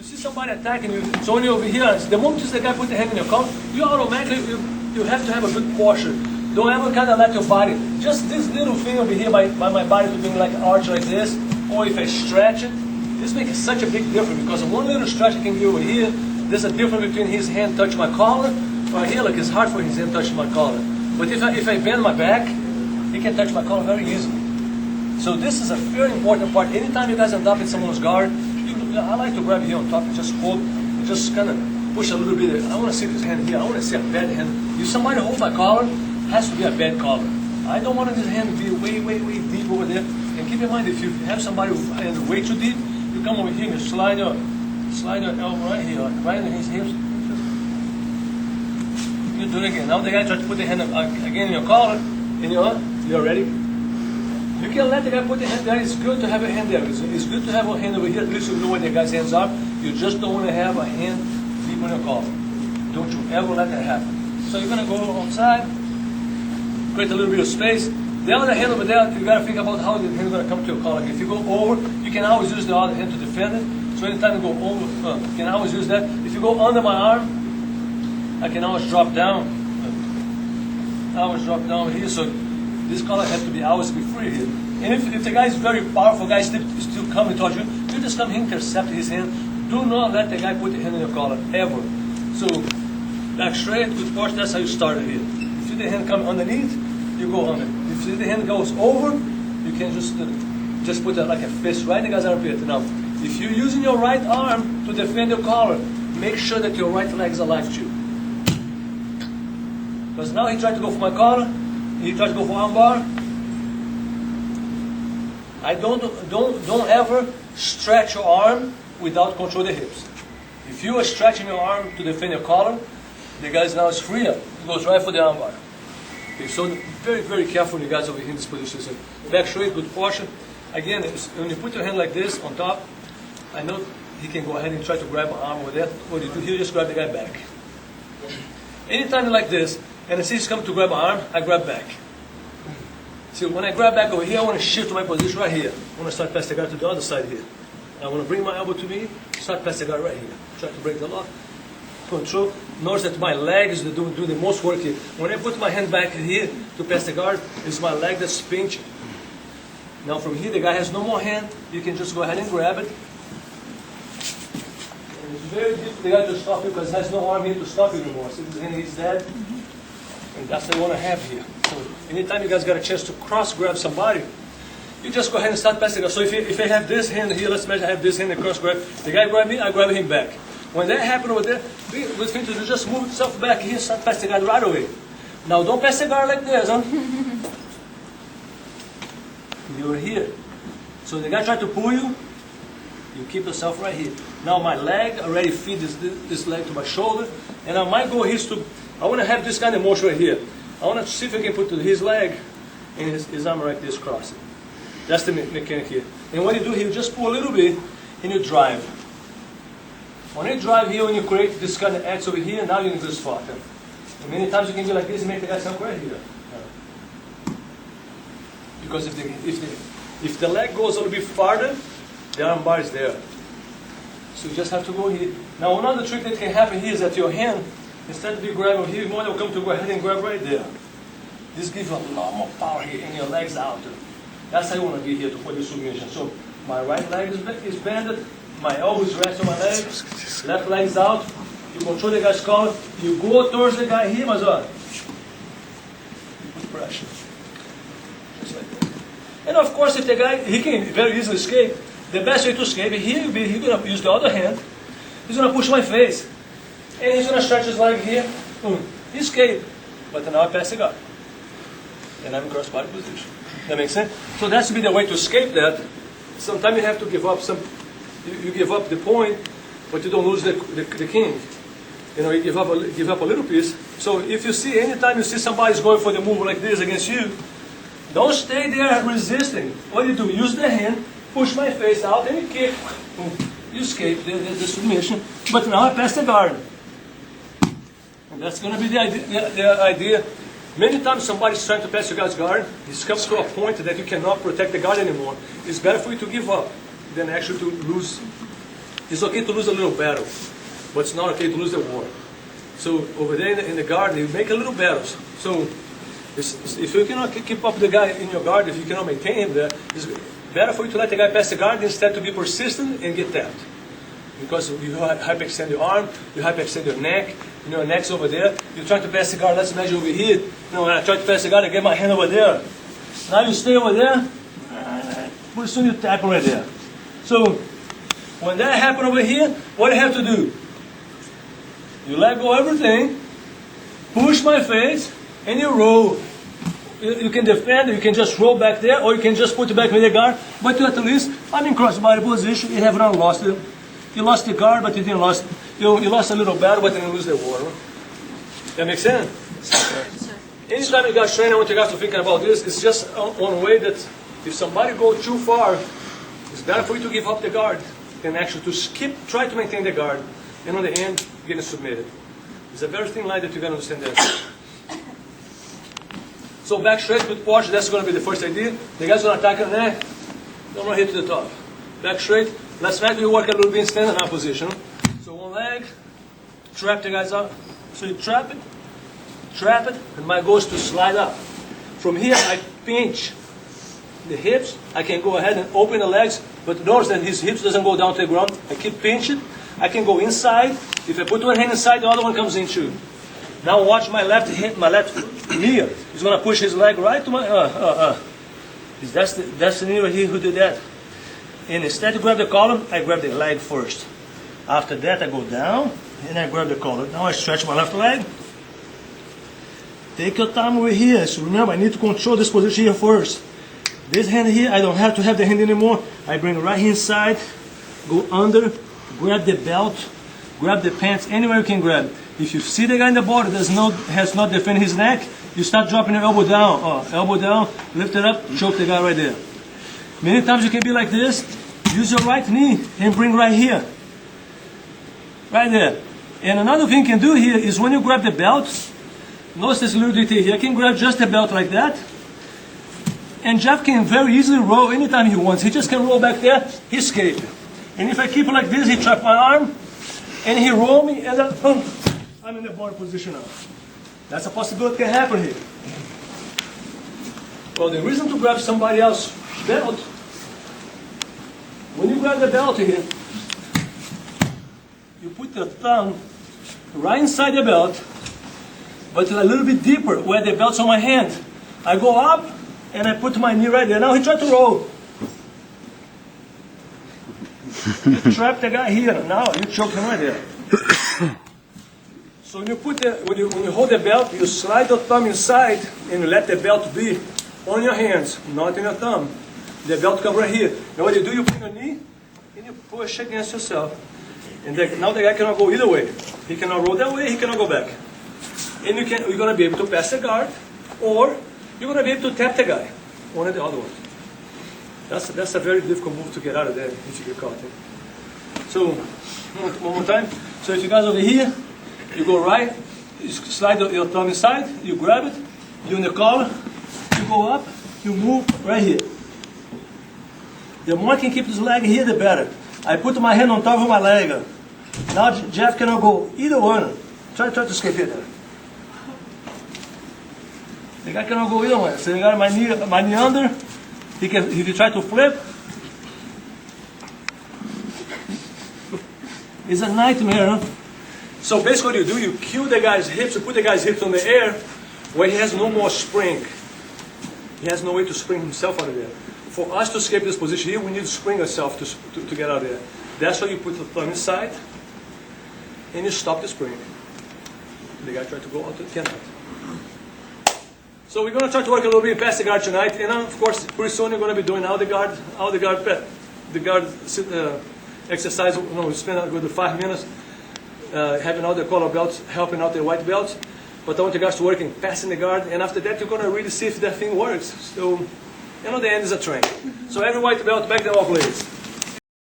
see somebody attacking you, it's only over here. The moment the guy put the hand in your collar, you automatically, you have to have a good posture. Don't ever kind of let your body, just this little thing over here by my body to be like arch like this, or if I stretch it, this makes such a big difference because one little stretch I can be over here, there's a difference between his hand touching my collar, or here, like it's hard for his hand touching my collar. But if I bend my back, he can touch my collar very easily. So this is a very important part. Anytime you guys end up in someone's guard, I like to grab here on top and just hold, and just kind of push a little bit. I want to see this hand here. I want to see a bad hand. If somebody hold my collar, it has to be a bad collar. I don't want this hand to be way, way, way deep over there. And keep in mind, if you have somebody way too deep, you come over here and you slide your elbow right here, right in his hips. You do it again. Now the guy tries to put the hand again in your collar, and you're ready. You can let the guy put the hand there. It's good to have a hand there. It's good to have a hand over here. At least you know where the guy's hands are. You just don't want to have a hand deep on your collar. Don't you ever let that happen. So you're going to go outside, create a little bit of space. The other hand over there, you got to think about how the hand is going to come to your collar. If you go over, you can always use the other hand to defend it. So anytime you go over, you can always use that. If you go under my arm, I can always drop down. I always drop down here. So this collar has to be always be free here. And if the guy is very powerful, guy still coming towards you, you just come here, intercept his hand. Do not let the guy put the hand in your collar, ever. So back straight, good posture, that's how you start here. If the hand comes underneath, you go under. If the hand goes over, you can just put like a fist right in the guy's armpit. Now, if you're using your right arm to defend your collar, make sure that your right leg is alive too. Because now he tried to go for my collar, he tried to go for armbar. I don't ever stretch your arm without control the hips. If you are stretching your arm to defend your collar, the guy now is free up. He goes right for the armbar. Okay, so very, very careful, you guys over here in this position. So back straight, good posture. Again, when you put your hand like this on top, I know he can go ahead and try to grab my arm over there. What you do here, just grab the guy back. Anytime you're like this, and I see he's coming to grab my arm, I grab back. See, when I grab back over here, I want to shift to my position right here. I want to start past the guard to the other side here. I want to bring my elbow to me, start past the guard right here. Try to break the lock. Control. Notice that my leg is doing the most work here. When I put my hand back here to pass the guard, it's my leg that's pinching. Now from here, the guy has no more hand. You can just go ahead and grab it. And it's very difficult for the guy to stop you because he has no arm here to stop you anymore. See, his hand is dead. And that's what I want to have here. So anytime you guys got a chance to cross grab somebody, you just go ahead and start passing. So if I have this hand here, let's imagine I have this hand and cross grab. The guy grab me, I grab him back. When that happens over there, with thing to do, just move yourself back here, start passing the guard right away. Now don't pass the guard like this, huh? You're here. So the guy tried to pull you, you keep yourself right here. Now my leg already feeds this leg to my shoulder, and now my goal is to, I want to have this kind of motion right here. I want to see if I can put his leg and his arm like this crossing. That's the mechanic here. And what you do here, you just pull a little bit and you drive. When you drive here, when you create this kind of X over here, now you're in a good spot. And many times you can do like this and make the guy stand right here. Because if the leg goes a little bit farther, the arm bar is there. So you just have to go here. Now another trick that can happen here is that your hand, instead of you grabbing here, you're more welcome to go ahead and grab right there. This gives you a lot more power here and your legs out. That's how you want to be here for this submission. So my right leg is bended, my elbow is resting on my leg, left leg is out, you control the guy's collar, you go towards the guy here, mas ó, you put pressure. Just like that. And of course, if the guy, he can very easily escape, the best way to escape, he's going to use the other hand, he's going to push my face, and he's going to stretch his leg here, he escaped, but now I pass the guard, and I'm in cross-body position. That makes sense? So that's to be the way to escape that. Sometimes you have to give up you give up the point, but you don't lose the king. You know, you give up a little piece. So if you see, anytime you see somebody's going for the move like this against you, don't stay there resisting. What do you do? Use the hand, push my face out, and you kick. You escape the submission. But now I pass the guard. And that's going to be the idea. Many times somebody's trying to pass your guy's guard, it comes to a point that you cannot protect the guard anymore. It's better for you to give up than actually to lose It's okay to lose a little battle, but it's not okay to lose the war. So over there in the guard, you make a little battles. So if you cannot keep up the guy in your guard, if you cannot maintain him there, it's better for you to let the guy pass the guard instead to be persistent and get tapped. Because you hyperextend your arm, you hyperextend your neck, your neck's over there, you're trying to pass the guard, let's imagine over here, when I try to pass the guard, I get my hand over there. Now you stay over there, pretty soon you tap right there. So, when that happens over here, what do you have to do? You let go everything, push my face, and you roll. You can defend, you can just roll back there, or you can just put it back with the guard, but at least, I'm in crossbody position, you have not lost it. You lost the guard, but you didn't lost. You lost a little battle, but you didn't lose the war. That makes sense? Anytime you guys train, I want you guys to think about this. It's just one way that if somebody goes too far, it's better for you to give up the guard than actually to try to maintain the guard, and on the end, getting submitted. It's a very thin line that you can understand that. So back straight with posture, that's going to be the first idea. The guy's going to attack the neck, don't hit to the top. Back straight. Let's make you work a little bit in standing up position. So one leg, trap the guys up. So you trap it, and my goal is to slide up. From here, I pinch the hips. I can go ahead and open the legs, but notice that his hips doesn't go down to the ground. I keep pinching. I can go inside. If I put one hand inside, the other one comes in too. Now watch my left hip, my left knee. He's going to push his leg right to my. That's the knee right here who did that. And instead to grab the column, I grab the leg first. After that, I go down, and I grab the collar. Now I stretch my left leg. Take your time over here. So remember, I need to control this position here first. This hand here, I don't have to have the hand anymore. I bring right hand side, go under, grab the belt, grab the pants, anywhere you can grab. If you see the guy in the bottom has not defended his neck, you start dropping your elbow down, lift it up, choke the guy right there. Many times you can be like this. Use your right knee and bring right here. Right there. And another thing you can do here is when you grab the belt, notice this little detail here. I can grab just the belt like that. And Jeff can very easily roll anytime he wants. He just can roll back there, he escape. And if I keep it like this, he trap my arm, and he roll me, and then, I'm in the bottom position now. That's a possibility can happen here. Well, the reason to grab somebody else's belt, when you grab the belt here, you put the thumb right inside the belt, but a little bit deeper where the belt's on my hand. I go up and I put my knee right there. Now he tried to roll. You trap the guy here. Now you choke him right there. So when you hold the belt, you slide the thumb inside and you let the belt be on your hands, not in your thumb. The belt comes right here. And what you do, you put your knee and you push against yourself. And now the guy cannot go either way. He cannot roll that way, he cannot go back. And you're going to be able to pass the guard, or you're going to be able to tap the guy, one or the other one. That's a very difficult move to get out of there if you get caught. So, one more time. So if you guys over here, you go right, you slide your thumb inside, you grab it, you're in the collar, you go up, you move right here. The more I can keep this leg here, the better. I put my hand on top of my leg. Now Jeff cannot go either one. Try to escape here. The guy cannot go either one. So you got my knee under. If you try to flip, it's a nightmare. Huh? So basically what you do, you cue the guy's hips, you put the guy's hips on the air where he has no more spring. He has no way to spring himself out of there. For us to escape this position here, we need to spring ourselves to get out of there. That's why you put the thumb inside and you stop the spring. The guy tried to go out, cannot. So we're going to try to work a little bit past the guard tonight, and of course pretty soon you're going to be doing the guard exercise. We spend a good 5 minutes having all the color belts, helping out the white belts. But I want you guys to work in passing the guard, and after that you're going to really see if that thing works. So, the end is a train. So every white belt, back them up, please.